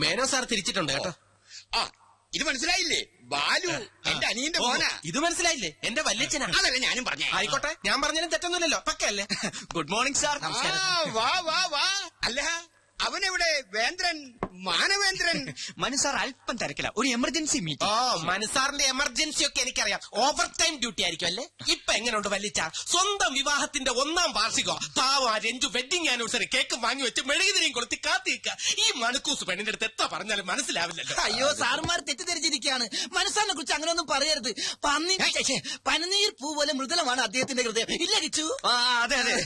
Menon sir തിരിച്ചിട്ടുണ്ട് കേട്ടോ. ആ ഇത് മനസ്സിലായില്ലേ? ബാലു എന്റെ അനിയന്റെ മോനാ. ഇത് മനസ്സിലായില്ലേ? എന്റെ വല്യച്ഛനാ. അതല്ലേ ഞാനും പറഞ്ഞേ. ആയിക്കോട്ടെ, ഞാൻ പറഞ്ഞാലും തെറ്റൊന്നുമില്ലല്ലോ. പക്കല്ലേ? Good morning sir. വാ വാ വാ. അല്ല അവനെവിടെ? വേന്ദ്രൻ, മാനവേന്ദ്രൻ. മനു സാർ അല്പം തിരക്കില്ല, ഒരു എമർജൻസി മീറ്റിംഗ്. മനസാറിന്റെ എമർജൻസി ഒക്കെ എനിക്കറിയാം. ഓവർ ടൈം ഡ്യൂട്ടി ആയിരിക്കും അല്ലേ? ഇപ്പൊ എങ്ങനെയുണ്ട് വല്ലിച്ച? സ്വന്തം വിവാഹത്തിന്റെ 1ാം വാർഷികം. പാവ രഞ്ജു വെഡിങ് ആനിവേഴ്സറി കേക്ക് വാങ്ങി വെച്ച് മെഴുകുതിരിയും കൊളുത്തി കാത്തിരിക്കുക. ഈ മണക്കൂസ് പെണ്ണിന്റെ അടുത്ത് എത്ര പറഞ്ഞാലും മനസ്സിലാവില്ലല്ലോ. അയ്യോ സാറുമാർ തെറ്റിദ്ധരിച്ചിരിക്കുകയാണ്. മനസ്സാറിനെ കുറിച്ച് അങ്ങനെയൊന്നും പറയരുത്. പനിനീർ പൂ പോലെ മൃദുലമാണ് അദ്ദേഹത്തിന്റെ ഹൃദയം. ഇല്ല കിച്ചു? അതെ അതെ.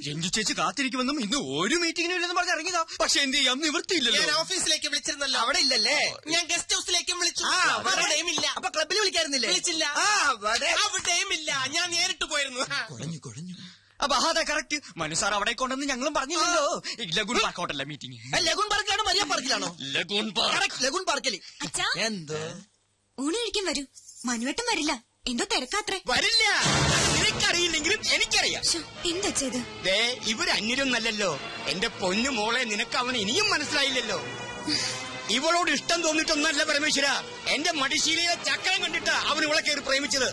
രഞ്ജു ചേച്ചി കാത്തിരിക്കുമെന്നും ഇന്ന് ഒരു മീറ്റിംഗിനും ഇല്ലെന്ന് പറഞ്ഞ് ഇറങ്ങിയതാ. പക്ഷെ എന്ത് ചെയ്യാം, നിവൃത്തിയില്ലല്ലോ. ഞാൻ ഓഫീസിലേക്ക് വിളിച്ചിരുന്നല്ലോ. അവിടെ ഇല്ലല്ലേ? ഞാൻ ഗസ്റ്റ് ഹൗസിലേക്കും വിളിച്ചു. അവിടെയും ഇല്ല. അപ്പൊ ക്ലബിൽ വിളിക്കായിരുന്നില്ലേ? വിളിച്ചില്ല. അവിടെയും ഇല്ല. ഞാൻ നേരിട്ട് പോയിരുന്നു. കുഴഞ്ഞു. അപ്പൊ അതെ കറക്റ്റ്. മനു സാർ അവിടെ കൊണ്ടെന്ന് ഞങ്ങളും പറഞ്ഞില്ലല്ലോ. ലഗൂൺ പാർക്ക് ഹോട്ടലിലെ മീറ്റിംഗ്. ലഗൂൺ പാർക്കിലാണോ മരിയ പാർക്കിലാണോ? Lagoon park. ലഗൂൺ പാർക്കില്. എന്തോ ഊണ് കഴിക്കാൻ വരൂ. മനുവേട്ടൻ വരില്ല, എന്തോ തിരക്കാത്രേ. വരില്ല. നിനക്കറിയില്ലെങ്കിലും എനിക്കറിയാം. എന്താ ചെയ്ത്? ഇവര് അന്യരൊന്നല്ലല്ലോ. എന്റെ പൊന്നു മോളെ, നിനക്ക് അവന് ഇനിയും മനസ്സിലായില്ലല്ലോ. ഇവളോട് ഇഷ്ടം തോന്നിട്ടൊന്നല്ല പരമേശ്വര. എന്റെ മടിശീലയിലെ ചക്രം കണ്ടിട്ട് അവൻ ഇവളെ കയറി പ്രേമിച്ചത്.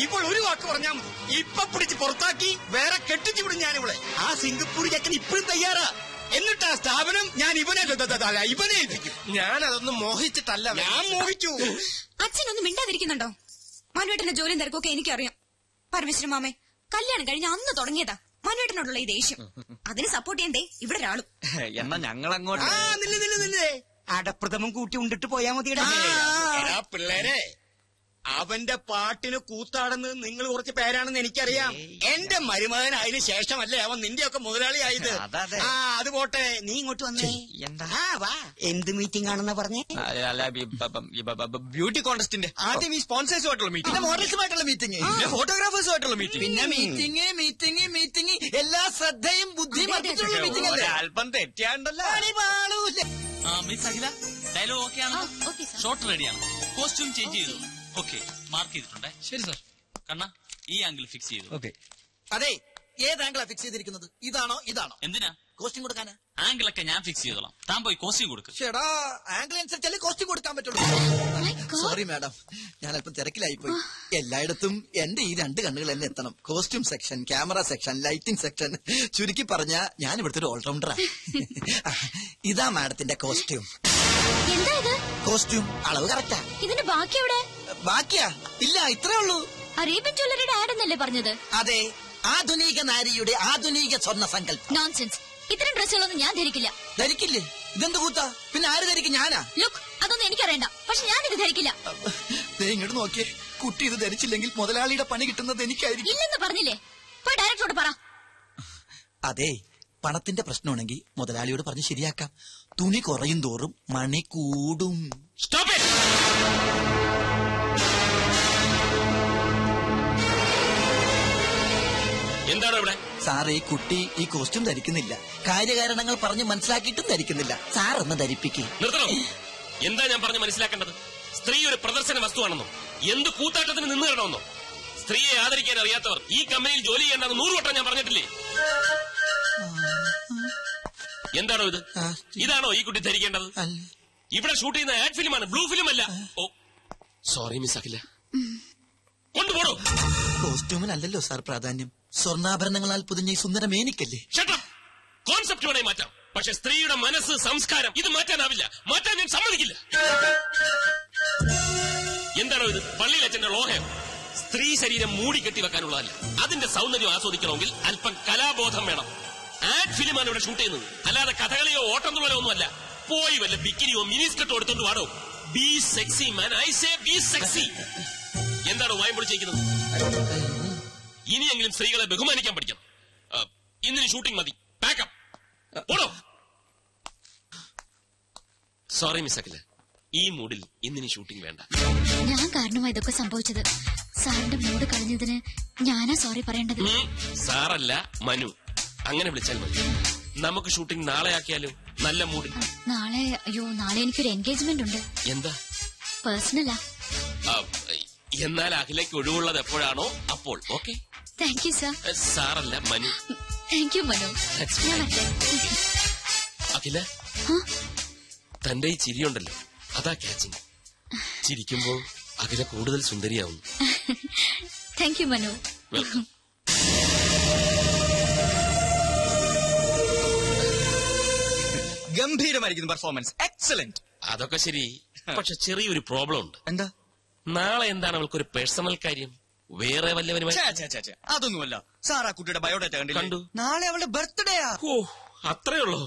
ഇപ്പോൾ ഒരു വാക്ക് പറഞ്ഞാൽ മതി, ഇപ്പൊ പിടിച്ച് പുറത്താക്കി വേറെ കെട്ടിച്ചു വിടും ഞാൻ ഇവളെ. ആ സിംഗപ്പൂർ ചക്കൻ ഇപ്പോഴും തയ്യാറാ. എന്നിട്ട് ആ സ്ഥാപനം ഞാൻ ഇവനെ ഏൽപ്പിക്കും. ഞാൻ അതൊന്നും മോഹിച്ചിട്ടല്ല. ഞാൻ മോഹിച്ചു. അച്ഛനൊന്നും മിണ്ടാതിരിക്കുന്നുണ്ടോ? മനുവേട്ടന്റെ ജോലിയും തിരക്കൊക്കെ എനിക്കറിയാം. പരമേശ്വര മാമേ, കല്യാണം കഴിഞ്ഞ അന്ന് തുടങ്ങിയതാ മനുവേട്ടനോടുള്ള ഈ ദേഷ്യം. അതിന് സപ്പോർട്ട് ചെയ്യണ്ടേ ഇവിടെ ഒരാളും. എന്നാ ഞങ്ങൾ അങ്ങോട്ട് അടപ്രഥമം കൂട്ടി ഉണ്ടിട്ട് പോയാ മതിയടാ. പിള്ളേരെ, അവന്റെ പാട്ടിന് കൂത്താടുന്നത് നിങ്ങൾ കുറച്ച് പേരാണെന്ന് എനിക്കറിയാം. എന്റെ മരുമകൻ അതിന് ശേഷമല്ലേ അവൻ നിന്റെയൊക്കെ മുതലാളിയായത്. അത് പോട്ടെ, നീ ഇങ്ങോട്ട് വന്നേ. എന്താ? വാ. എന്ത് മീറ്റിംഗ് ആണെന്നാ പറഞ്ഞേ? ബ്യൂട്ടി കോൺടെസ്റ്റിന്റെ ആദ്യം ഈ സ്പോൺസേഴ്സുമായിട്ടുള്ള മീറ്റിംഗ്, പിന്നെ മോഡൽസുമായിട്ടുള്ള മീറ്റിംഗ്, പിന്നെ ഫോട്ടോഗ്രാഫേഴ്സുമായിട്ടുള്ള മീറ്റിംഗ്, പിന്നെ മീറ്റിംഗ് എല്ലാ ശ്രദ്ധയും ബുദ്ധിയും അർപ്പിച്ചുള്ള മീറ്റിംഗ് അല്ലേ? അല്പം തെറ്റിയാണ്ടല്ലോ. മിസ് അഖില, ഡയലോഗ് ഓക്കെ ആണ്? ഷോട്ട് റെഡിയാണ്. കോസ്റ്റ്യൂം ചേഞ്ച് ചെയ്തു. ഓക്കെ, മാർക്ക് ചെയ്തിട്ടുണ്ടേ. ശരി സാർ. കണ്ണ, ഈ ആംഗിൾ ഫിക്സ് ചെയ്തു. ഓക്കെ. അതെ, ഏത് ആംഗിളാ ഫിക്സ് ചെയ്തിരിക്കുന്നത്? ഇതാണോ? എന്തിനാ കോസ്റ്റ്യൂം കൊടുക്കാനാ? ആംഗിളൊക്കെ ഞാൻ ഫിക്സ് ചെയ്തോളാം. താൻ പോയി കോസ്റ്റ്യൂം കൊടുക്കും. ചേടാ, ആംഗിൾ അനുസരിച്ചല്ലേ കോസ്റ്റ്യൂം കൊടുക്കാൻ പറ്റുള്ളൂ. സോറി മാഡം, ഞാൻ അല്പം തിരക്കിലായിപ്പോയി. എല്ലായിടത്തും എന്റെ ഈ 2 കണ്ണുകൾ തന്നെ എത്തണം. Costume section, camera section, lighting section. ചുരുക്കി പറഞ്ഞ ഞാൻ ഇവിടുത്തെ ഒരു ഓൾറൗണ്ടറാ. ഇതാ മാഡത്തിന്റെ കോസ്റ്റ്യൂം. എന്താ ഇത്? കോസ്റ്റ്യൂം അളവ് കറക്റ്റാ. ഇതിന്റെ ബാക്കി എവിടെ? ബാക്കിയാ? ഇല്ല, ഇത്രേ ഉള്ളൂ. അറേബ്യൻ ജ്വല്ലറിയുടെ ആഡ് എന്നല്ലേ പറഞ്ഞത്? അതെ, ആധുനിക നാരിയുടെ ആധുനിക സ്വർണ്ണ സങ്കല്പം. നോൺസെൻസ്. ഇത്തരം ഡ്രസ്സുകളൊന്നും ഞാൻ ധരിക്കില്ല. ധരിക്കില്ലേ? ഇതെന്ത് കൂത്താ? പിന്നെ ആര് ധരിക്കും? ഞാനാ? ലുക്ക്, അതൊന്നും എനിക്കറിയണ്ട. പക്ഷെ ഞാനിത് ധരിക്കില്ല. ഇങ്ങോട്ട് നോക്കിയേ, കുട്ടി ഇത് ധരിച്ചില്ലെങ്കിൽ മുതലാളിയുടെ പണി കിട്ടുന്നത് എനിക്കായിരിക്കും. ഇല്ലെന്ന് പറഞ്ഞില്ലേ? പോയി ഡയറക്ടറോട് പറ. അതെ, പണത്തിന്റെ പ്രശ്നമാണെങ്കിൽ മുതലാളിയോട് പറഞ്ഞ് ശരിയാക്കാം. തുണി കുറയും തോറും മണി കൂടും. എന്താണ് ഇവിടെ? സാറേ, കുട്ടി ഈ കോസ്റ്റ്യൂം ധരിക്കുന്നില്ല. കാര്യകാരണങ്ങൾ പറഞ്ഞ് മനസ്സിലാക്കിയിട്ടും ധരിക്കുന്നില്ല. സാർ ഒന്ന് ധരിപ്പിക്കേ. എന്താ ഞാൻ പറഞ്ഞ് മനസ്സിലാക്കേണ്ടത്? സ്ത്രീ ഒരു പ്രദർശന വസ്തുവാണെന്നോ, എന്ത് കൂത്താട്ടത്തിന് നിന്ന് തരണമെന്നോ? സ്ത്രീയെ ആദരിക്കാൻ അറിയാത്തവർ ഈ കമ്പനിയിൽ ജോലി ചെയ്യേണ്ടെന്ന് 100 വട്ടം ഞാൻ പറഞ്ഞിട്ടില്ലേ? എന്താണോ ഇത്? ഇതാണോ ഈ കുട്ടി ധരിക്കേണ്ടത്? ഇവിടെ ഷൂട്ട് ചെയ്യുന്ന ആഡ് ഫിലിമാണ്, ബ്ലൂ ഫിലിം അല്ല. ഓ സോറി മിസ് അഖില. കൊണ്ടുപോടോ. കോസ്റ്റ്യൂമിനല്ലല്ലോ സാർ പ്രാധാന്യം, സ്വർണ്ണാഭരണങ്ങളാൽ പുതിഞ്ഞ ഈ സുന്ദരമേനിക്കല്ലേ. കോൺസെപ്റ്റ് വേണേ മാറ്റാം, പക്ഷെ സ്ത്രീയുടെ മനസ്സ്, സംസ്കാരം ഇത് മാറ്റാനാവില്ല. മാറ്റാൻ ഞാൻ സമ്മതിക്കില്ല. എന്താണോ ഇത്? പള്ളിയിൽ അച്ഛന്റെ ലോഹയോ? സ്ത്രീ ശരീരം മൂടിക്കെട്ടി വെക്കാനുള്ളതല്ല. അതിന്റെ സൗന്ദര്യം ആസ്വദിക്കണമെങ്കിൽ അല്പം കലാബോധം വേണം. ആഡ് ഫിലിമാണ് ഇവിടെ ഷൂട്ട് ചെയ്യുന്നത്, അല്ലാതെ കഥകളിയോ ഓട്ടം തുള്ളലോ ഒന്നുമല്ല. പോയി വല്ല ബിക്കിനിയോ മിനിസ്കർട്ടോ എടുത്തോണ്ട് വാടോ. Be sexy man, I say be sexy. എന്താണോ വായം പൊളിച്ചിരിക്കുന്നത്? ഇനിയെങ്കിലും സ്ത്രീകളെ ബഹുമാനിക്കാൻ പഠിക്കണം. ഇന്നിന് ഷൂട്ടിംഗ് മതി. പാക്കപ്പ് പോടോ. സോറി മിസ് അഖില, ഈ മൂഡിൽ ഇന്നിന് ഷൂട്ടിംഗ് വേണ്ട. ഞാൻ കാരണമാണ് ഇതൊക്കെ സംഭവിച്ചത്. സാറിന്റെ മൂഡ് കളഞ്ഞതിന് ഞാനാ സോറി പറയേണ്ടത്. സാറല്ല, മനു. അങ്ങനെ വിളിച്ചാൽ മതി. നമുക്ക് ഷൂട്ടിംഗ് നാളെ ആക്കിയാലോ? നല്ല മൂഡിൽ. നാളെ? അയ്യോ, നാളെ എനിക്കൊരു എൻഗേജ്മെന്റ് ഉണ്ട്. എന്താ? പേഴ്സണലാ. എന്നാൽ അഖിലേക്ക് ഒഴിവുള്ളത് എപ്പോഴാണോ അപ്പോൾ. ഓക്കെ. Thank you sir. സാറല്ല, മനു. Thank you Manu. അഖില, തന്റെ ഈ ചിരിയുണ്ടല്ലോ അതാ ക്യാച്ചിങ്. ചിരിക്കുമ്പോ അഖില കൂടുതൽ സുന്ദരിയാവുന്നു. Thank you Manu. വെൽക്കം. ഗംഭീരമായിരിക്കുന്നു പെർഫോമൻസ്. എക്സലന്റ്. അതൊക്കെ ശരി, പക്ഷെ ചെറിയൊരു പ്രോബ്ലം ഉണ്ട്. എന്താ? നാളെ എന്താണ് അവൾക്കൊരു പേഴ്സണൽ കാര്യം? വേറെ വല്ലവനുമായി? അതൊന്നുമല്ല സാർ. ആ കുട്ടിയുടെ ബയോഡാറ്റ കണ്ടു. കണ്ടു. നാളെ അവളുടെ ബർത്ത്ഡേയാ. ഓ, അത്രേ ഉള്ളോ?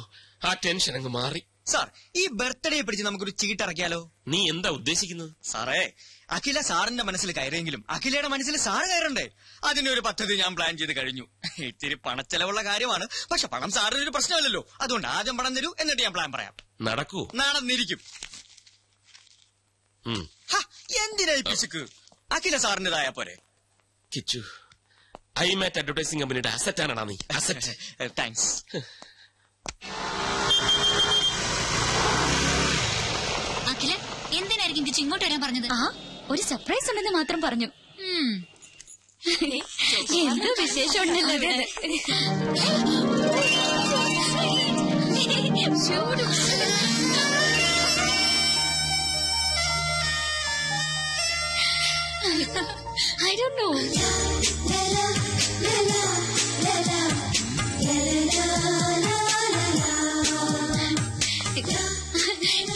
ആ ടെൻഷൻ അങ്ങ് മാറി. സാർ, ഈ ബർത്ത്ഡേ പിടിച്ച് നമുക്കൊരു ചീട്ടിറക്കിയാലോ? നീ എന്താ ഉദ്ദേശിക്കുന്നത്? സാറേ, അഖില സാറിന്റെ മനസ്സിൽ കയറിയെങ്കിലും അഖിലയുടെ മനസ്സിൽ സാറ് കയറണ്ടേ? അതിനൊരു പദ്ധതി ഞാൻ പ്ലാൻ ചെയ്ത് കഴിഞ്ഞു. ഇത്തിരി പണച്ചെലവുള്ള കാര്യമാണ്, പക്ഷെ പണം സാറിനൊരു പ്രശ്നമല്ലല്ലോ. അതുകൊണ്ട് ആദ്യം പണം തരൂ, എന്നിട്ട് ഞാൻ പ്ലാൻ പറയാം. നടക്കൂ? നടന്നിരിക്കും. എന്തിനാ ഈ പിശുക്ക്? അഖില സാറിന്റേതായ പോരെ. കിച്ചു, ഐമാറ്റ് അഡ്വർടൈസിംഗ് കമ്പനിയുടെ അസറ്റാണാ നീ? അസറ്റ്. താങ്ക്സ്. അഖില, എന്തിനായിരിക്കും കിച്ചു ഇങ്ങോട്ട് വരാൻ പറഞ്ഞത്? ആ, ഒരു സർപ്രൈസ് ഉണ്ടെന്ന് മാത്രം പറഞ്ഞു. എന്തോ വിശേഷം ഉണ്ടല്ലോ ഇവിടെ. I don't know.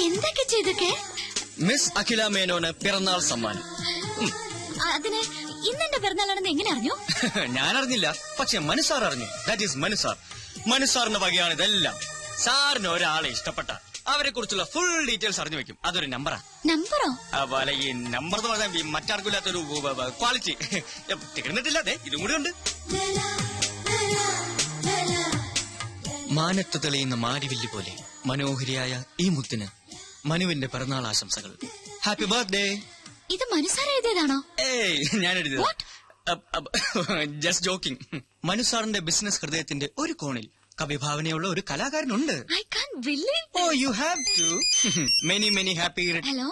എന്തൊക്കെ ചെയ്തൊക്കെ? മിസ് അഖില മേനോന് പിറന്നാൾ സമ്മാനം. അതിന് ഇന്നെന്റെ പിറന്നാളാണെന്ന് എങ്ങനെ അറിഞ്ഞു? ഞാൻ അറിഞ്ഞില്ല, പക്ഷെ മനുസാർ അറിഞ്ഞു. That is മനുസാർ. മനുസാറിന്റെ വകയാണ് ഇതെല്ലാം. സാറിന് ഒരാളെ ഇഷ്ടപ്പെട്ട അവരെ കുറിച്ചുള്ള ഫുൾ ഡീറ്റെയിൽസ് അറിഞ്ഞു വെക്കും. അതൊരു നമ്പറാ. നമ്പറോ? അതുപോലെ ഈ നമ്പർ എന്ന് പറഞ്ഞാൽ മറ്റാർക്കില്ലാത്തൊരു ക്വാളിറ്റി. തികഞ്ഞിട്ടില്ല, അതെ ഇതും കൂടി ഉണ്ട്. മാനത്ത് തെളിയുന്ന മാരിവില്ല് പോലെ മനോഹരിയായ ഈ മുത്തിന് മനുവിന്റെ പിറന്നാൾ ആശംസകൾ. Happy birthday. ഇത് മനുസാർ എഴുതിയതാണോ? ഏയ്, ഞാൻ എഴുതിയത്. Just joking. മനുസാറിന്റെ ബിസിനസ് ഹൃദയത്തിന്റെ ഒരു കോണിൽ കവിഭാവനയുള്ള ഒരു കലാകാരനുണ്ട്. I can't believe it. Oh, you have to. Many, many happy. Hello.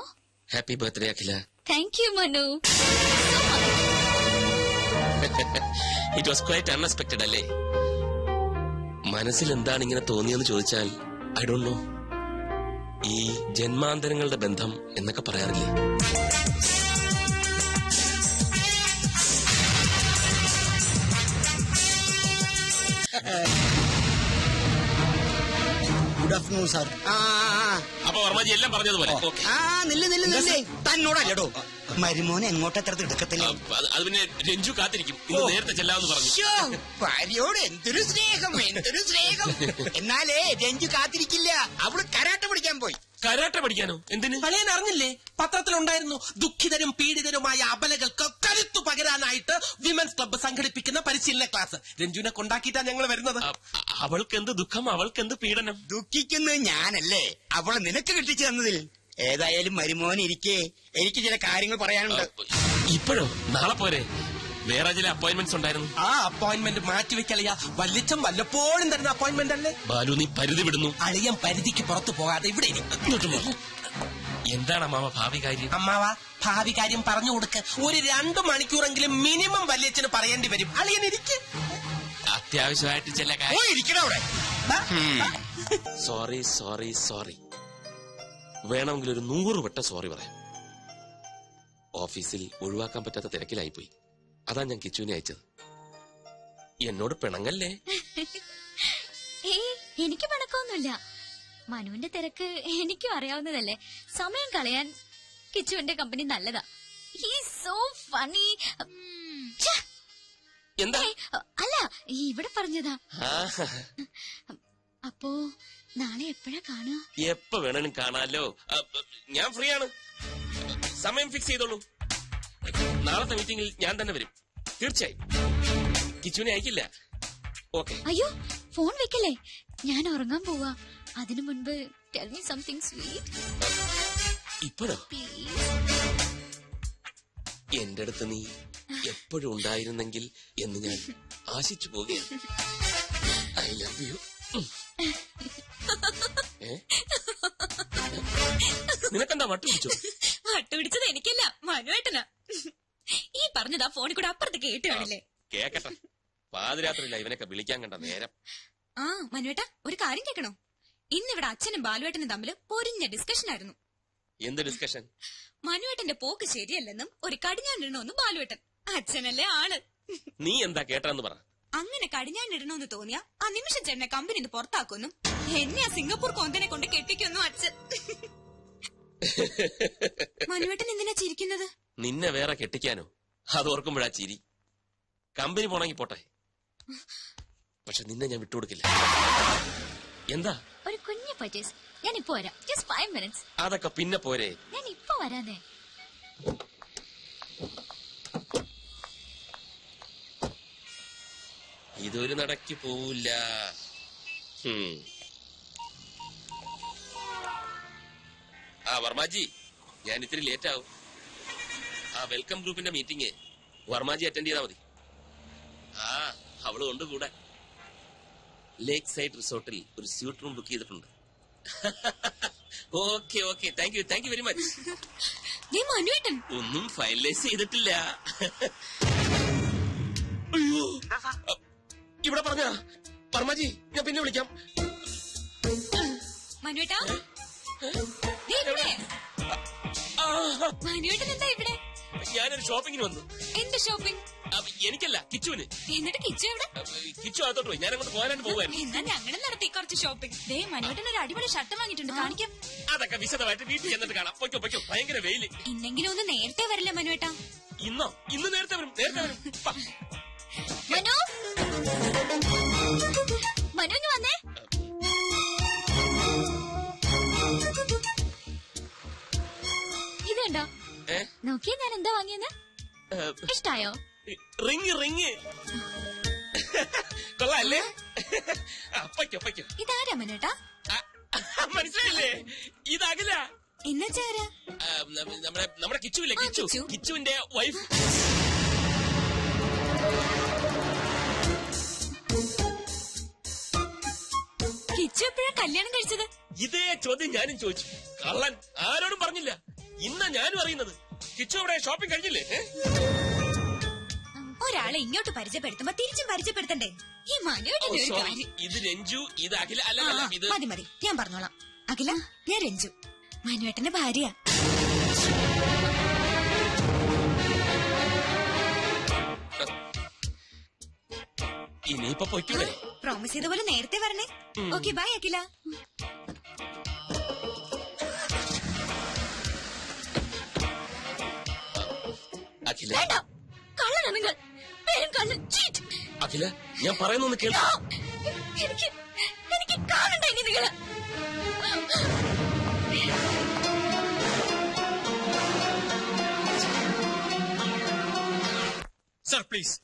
Happy birthday Akhila. Thank you, Manu. It was quite unexpected അല്ലേ? മനസ്സിൽ എന്താണ് ഇങ്ങനെ തോന്നിയെന്ന് ചോദിച്ചാൽ ഐ ഡോണ്ട് നോ. ഈ ജന്മാന്തരങ്ങളുടെ ബന്ധം എന്നൊക്കെ പറയാറില്ലേ? Good afternoon sir. അപ്പൊ വർമ്മജി എല്ലാം പറഞ്ഞതുപോലെ. തന്നോടല്ലോ മരുമോനെ എങ്ങോട്ടെത്ര തിടുക്കത്തില്ല. അത് പിന്നെ രഞ്ജു കാത്തിരിക്കും. ഇന്ന് നേരത്തെ ചെല്ലാമെന്ന് പറഞ്ഞു. ഭാര്യയോട് എന്തൊരു സ്നേഹം, എന്തൊരു സ്നേഹം. എന്നാലേ രഞ്ജു കാത്തിരിക്കില്ല, അവള് കരാട്ടെ പഠിക്കാൻ പോയി. കരാട്ടെ പഠിക്കാനോ? എന്തിന്? കളിയാൻ അറിഞ്ഞില്ലേ? പത്രത്തിലുണ്ടായിരുന്നു. ദുഃഖിതരും പീഡിതരുമായ അബലകൾക്ക് കരുത്തു പകരാനായിട്ട് വിമൻസ് ക്ലബ്ബ് സംഘടിപ്പിക്കുന്ന പരിശീലന ക്ലാസ്. രഞ്ജുവിനെ കൊണ്ടാക്കിയിട്ടാ ഞങ്ങൾ വരുന്നത്. അവൾക്ക് എന്ത് ദുഃഖം, അവൾക്ക് എന്ത് പീഡനം? ദുഃഖിക്കുന്നത് ഞാനല്ലേ, അവളെ നിനക്ക് കിട്ടിച്ചു തന്നതിൽ. ഏതായാലും മരുമോൻ ഇരിക്കേ, എനിക്ക് ചില കാര്യങ്ങൾ പറയാനുണ്ട്. ഇപ്പോഴോ? നാളെ പോരെ? വേറെ ചില അപ്പോയിന്റ്മെന്റ്സ് ഉണ്ടായിരുന്നു. ആ അപ്പോയിന്റ്മെന്റ് മാറ്റിവെക്കലയാ. വല്ലിച്ചം വല്ലപ്പോഴും തരുന്ന അപ്പോയിന്റ്മെന്റ് അല്ലേ? ബാലു, നീ പരിധി വിടുന്നു. അളിയൻ പരിധിക്ക് പുറത്തു പോകാതെ ഇവിടെ എന്താണ് അമ്മാവ ഭാവി കാര്യം? അമ്മാവ ഭാവി കാര്യം പറഞ്ഞു കൊടുക്ക്. ഒരു 2 മണിക്കൂറെങ്കിലും മിനിമം വല്യച്ഛന് പറയേണ്ടി വരും. അളിയൻ ഇരിക്ക്. അത്യാവശ്യമായിട്ട് ചില കാര്യം. ഇരിക്കണം അവിടെ. Sorry sorry sorry. വേണമെങ്കിൽ ഒരു 100 വട്ടം സോറി പറയാം. ഓഫീസിൽ ഒഴിവാക്കാൻ പറ്റാത്ത തിരക്കിലായിപ്പോയി. അതാ ഞാൻ കിച്ചുവിനെ അയച്ചത്. എന്നോട് പിണങ്ങല്ലേ? എനിക്ക് പിണക്കൊന്നുമില്ല. മനുവിന്റെ തിരക്ക് എനിക്കും അറിയാവുന്നതല്ലേ. സമയം കളയാൻ കിച്ചുവിന്റെ കമ്പനി നല്ലതാ. He's so funny. എന്താ? അല്ല, ഇവിടെ പറഞ്ഞതാ. അപ്പോ നാളെ എപ്പോഴാ കാണുക? എപ്പോ വേണേലും കാണാലോ. ഞാൻ ഫ്രീ ആണ്. സമയം ഫിക്സ് ചെയ്തോളൂ. നാളത്തെ മീറ്റിംഗിൽ ഞാൻ തന്നെ വരും, തീർച്ചയായും. കിച്ചുവിനെ അയക്കില്ല. ഓക്കെ. അയ്യോ, ഫോൺ വെക്കല്ലേ, ഞാൻ ഉറങ്ങാൻ പോവാ. അതിനു മുൻപ് ടെൽ മീ സംതിങ് സ്വീറ്റ്. ഇപ്പോഴോ? എന്റെ അടുത്ത് നീ എപ്പോഴും ഉണ്ടായിരുന്നെങ്കിൽ എന്ന് ഞാൻ ആശിച്ചു പോകുകയാണ്. I love you. നിനക്കെന്താ വട്ടുപിടിച്ചോ? വട്ടുപിടിച്ചത് എനിക്കല്ല, മനുവേട്ടനാ. ഈ പറഞ്ഞതാ ഫോണിൽ കൂടെ അപ്പുറത്ത് കേട്ട് കാണില്ലേ? കേക്കട്ടെ. പാതിരാത്രിയില്ല ഇവനൊക്കെ വിളിക്കാൻ കണ്ട നേരം. ആ മനുവേട്ട, ഒരു കാര്യം കേൾക്കണോ? ഇന്നിവിടെ അച്ഛനും ബാലുവേട്ടനും തമ്മിൽ പൊരിഞ്ഞ ഡിസ്കഷൻ ആയിരുന്നു. എന്ത് ഡിസ്കഷൻ? മനുവേട്ടന്റെ പോക്ക് ശരിയല്ലെന്നും ഒരു കടിഞ്ഞാണിടണമെന്നും ബാലുവേട്ടൻ. അച്ഛനല്ലേ ആള്. നീ എന്താ കേട്ടെന്ന് പറ. അങ്ങനെ കടിഞ്ഞാണിടണമെന്ന് തോന്നിയ ആ നിമിഷം ചേട്ടനെ കമ്പനിന്ന് പുറത്താക്കുന്നു. എന്നെ ആ സിംഗപ്പൂർ കോന്തനെ കൊണ്ട് കെട്ടിക്കുന്നു അച്ഛൻ. മനുവേട്ടൻ എന്തിനാ ചിരിക്കുന്നത്? നിന്നെ വേറെ കെട്ടിക്കാനോ? അതോർക്കുമ്പോഴാ ചിരി. കമ്പനി പോണെങ്കി പോട്ടെ, പക്ഷെ നിന്നെ ഞാൻ വിട്ടുകൊടുക്കില്ല. എന്താ? ഒരു കുഞ്ഞു പർച്ചേസ്. ഞാൻ ഇപ്പൊ വരാം. Just 5 minutes. അതൊക്കെ പിന്നെ പോരെ. ഞാൻ ഇപ്പൊ വരാതെ. ഇതൊരു നടക്ക് പോവില്ല. വർമാജി, ഞാൻ ഇത്തിരി ലേറ്റ് ആവും. ആ വെൽക്കം ഗ്രൂപ്പിന്റെ മീറ്റിംഗ് വർമാജി അറ്റൻഡ് ചെയ്താൽ മതി. അവള് കൊണ്ട് കൂടെ ലേക്ക് സൈഡ് റിസോർട്ടിൽ ഒരു സ്യൂട്ട് റൂം ബുക്ക് ചെയ്തിട്ടുണ്ട്. Okay okay, thank you very much. ഒന്നും ഫൈനലൈസ് ചെയ്തിട്ടില്ല. അയ്യോ, ഇവിടെ പറഞ്ഞ വർമാജി, ഞാൻ പിന്നെ വിളിക്കാം. മനുവേട്ടാ, മനുവേട്ടൻ എന്താ ഇവിടെ? ഞാനൊരു ഷോപ്പിങ്ങിന് വന്നു. എന്ത് ഷോപ്പിംഗ്? എനിക്കല്ല, കിച്ചുവിന്. എന്നിട്ട് കിച്ചു എവിടെ? കിച്ചു അകത്തോട്ട് പോയി. ഞാൻ അങ്ങോട്ട് പോകാനായിട്ട് പോവായിരുന്നു. എന്നാ ഞങ്ങളും നടത്തി കുറച്ച് ഷോപ്പിംഗ്. ദേ, മനുവേട്ടൻ ഒരു അടിപൊളി ഷർട്ട് വാങ്ങിയിട്ടുണ്ട്, കാണിക്കാം. അതൊക്കെ വിശദമായിട്ട് വീട്ടിൽ ചെന്നിട്ട് കാണാം. പൊയ്ക്കോ, ഭയങ്കര വെയില്. ഇന്നെങ്കിലും ഒന്ന് നേരത്തെ വരില്ല മനുവേട്ടാ? ഇന്ന് നേരത്തെ വരും. മനു, മനു വന്നേ. ഇതുണ്ടോ? നോക്കിയേ ഞാൻ എന്താ വാങ്ങിയെന്ന്. ഇഷ്ടായോ? റിങ് കൊള്ളാല്ലേ? പൊയ്ക്കോ. ഇതാരാ മനുവേട്ടാ? മനസ്സിലായില്ലേ? ഇതകല. ഇന്നച്ചാരാ? നമ്മുടെ കിച്ചുവില്ലേ, കിച്ചുവിന്റെ വൈഫ്. കിച്ചു എപ്പോഴാ കല്യാണം കഴിച്ചത്? ഇതേ ചോദ്യം ഞാനും ചോദിച്ചു. കള്ളൻ ആരോടും പറഞ്ഞില്ല. ഇന്നാ ഞാനും അറിയുന്നത്. കിച്ചു അവിടെ ഷോപ്പിംഗ് കഴിഞ്ഞില്ലേ? ഒരാളെ ഇങ്ങോട്ട് പരിചയപ്പെടുത്തുമ്പോ തിരിച്ചും പരിചയപ്പെടുത്തണ്ടേ? ഈ മനുവേട്ടന്റെ ഒരു കാര്യം. ഇത് രഞ്ജു, ഇത് അഖില. അല്ല, ഇത് മതി, ഞാൻ പറഞ്ഞോളാം. അഖില, ഞാൻ രഞ്ജു, മനുവേട്ടന്റെ ഭാര്യ. ഇനിയിപ്പൊ പൊയ്ക്കൂടെ? പ്രോമിസ് ചെയ്ത പോലെ നേരത്തെ വരണേ. ഓക്കെ, ബൈ അഖില. അഖില, കള്ളനാ നിങ്ങൾ. പേരും കള്ളൻ, ചീറ്റ്. അഖില, ഞാൻ പറയുന്നൊന്ന് കേൾക്കൂ. എനിക്ക് കാണണ്ട ഇനി നിങ്ങള്. സാർ പ്ലീസ്,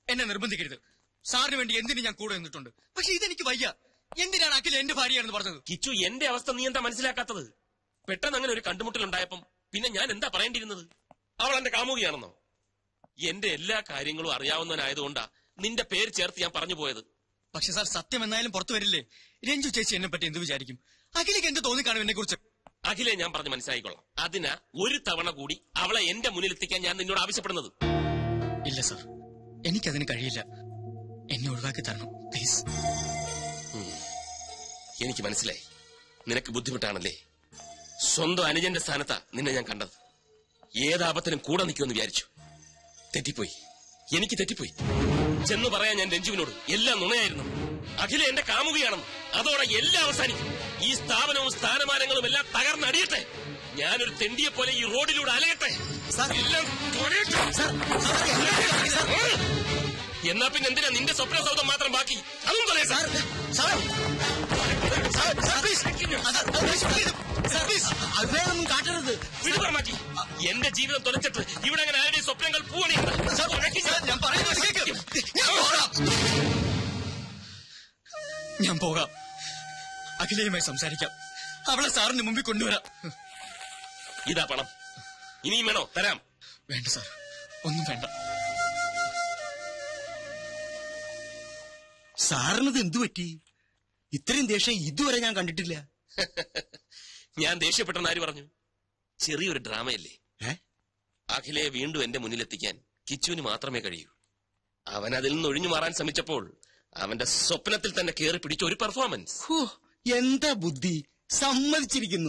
എന്നെ നിർബന്ധിക്കരുത്. സാറിന് വേണ്ടി എന്തിനു ഞാൻ കൂടെ നിന്നിട്ടുണ്ട്. പക്ഷെ ഇതെനിക്ക് വയ്യ. എന്തിനാണ് അഖില എന്റെ ഭാര്യയാണെന്ന് പറഞ്ഞത്? കിച്ചു, എന്റെ അവസ്ഥ നീ എന്താ മനസ്സിലാക്കാത്തത്? പെട്ടെന്ന് അങ്ങനെ ഒരു കണ്ടുമുട്ടലുണ്ടായപ്പം പിന്നെ ഞാൻ എന്താ പറയേണ്ടിയിരുന്നത്? അവൾ എന്റെ കാമുകിയാണെന്നോ? എന്റെ എല്ലാ കാര്യങ്ങളും അറിയാവുന്നവനായതുകൊണ്ടാ നിന്റെ പേര് ചേർത്ത് ഞാൻ പറഞ്ഞു പോയത്. പക്ഷെ സാർ, സത്യം എന്നായാലും പുറത്തു വരില്ലേ? രഞ്ജു ചേച്ചി എന്നെ പറ്റി എന്ത് വിചാരിക്കും? അഖിലേക്ക് എന്ത് തോന്നിക്കാണും എന്നെ കുറിച്ച്? അഖിലെ ഞാൻ പറഞ്ഞ് മനസ്സിലായിക്കൊള്ളാം. അതിനാ ഒരു തവണ കൂടി അവളെ എന്റെ മുന്നിൽ എത്തിക്കാൻ ഞാൻ നിന്നോട് ആവശ്യപ്പെടുന്നത്. ഇല്ല സാർ, എനിക്കതിന് കഴിയില്ല. എന്നെ ഒഴിവാക്കി തരണം പ്ലീസ്. എനിക്ക് മനസ്സിലായി, നിനക്ക് ബുദ്ധിമുട്ടാണല്ലേ. സ്വന്തം അനുജന്റെ സ്ഥാനത്താ നിന്നെ ഞാൻ കണ്ടത്. ഏതാപത്തിനും കൂടെ നിൽക്കുമെന്ന് വിചാരിച്ചു. തെറ്റിപ്പോയി, എനിക്ക് തെറ്റിപ്പോയി. ചെന്ന് പറയാൻ ഞാൻ രഞ്ജുവിനോട് എല്ലാം നുണയായിരുന്നു. അഖില എന്റെ കാമുകയാണെന്ന്. അതോടെ എല്ലാം അവസാനിക്കും. ഈ സ്ഥാപനവും സ്ഥാനമാനങ്ങളും എല്ലാം തകർന്നടിയട്ടെ. ഞാനൊരു തെണ്ടിയെ പോലെ ഈ റോഡിലൂടെ അലയട്ടെ. എല്ലാം എന്നാ പിന്നെ എന്തിനാ നിന്റെ സ്വപ്ന സൗധം മാത്രം ബാക്കി? അതും പറയാം. കാട്ടരുത്. വിടുവാ മാറ്റി. എന്റെ ജീവിതം തുലച്ചിട്ട് ഇവിടെ അങ്ങനെ ആരുടെയും സ്വപ്നങ്ങൾ പൂവണിയുണ്ട്. ഞാൻ പോകാം. അഖിലയുമായി സംസാരിക്കാം. അവളെ സാറിന് മുമ്പിൽ കൊണ്ടുവരാം. ഇതാ പണം. ഇനിയും വേണോ? തരാം. വേണ്ട സാർ, ഒന്നും വേണ്ട. സാറിനത് എന്തു പറ്റി? ഇത്രയും ദേഷ്യം ഇതുവരെ ഞാൻ കണ്ടിട്ടില്ല. ഞാൻ ദേഷ്യപ്പെട്ടെന്ന് ആര് പറഞ്ഞു? ചെറിയൊരു ഡ്രാമയല്ലേ. അഖിലയെ വീണ്ടും എന്റെ മുന്നിലെത്തിക്കാൻ കിച്ചുവിന് മാത്രമേ കഴിയൂ. അവൻ അതിൽ നിന്ന് ഒഴിഞ്ഞു മാറാൻ ശ്രമിച്ചപ്പോൾ അവന്റെ സ്വപ്നത്തിൽ തന്നെ കയറി പിടിച്ച ഒരു പെർഫോമൻസ്. എന്താ ബുദ്ധി, സമ്മതിച്ചിരിക്കുന്നു.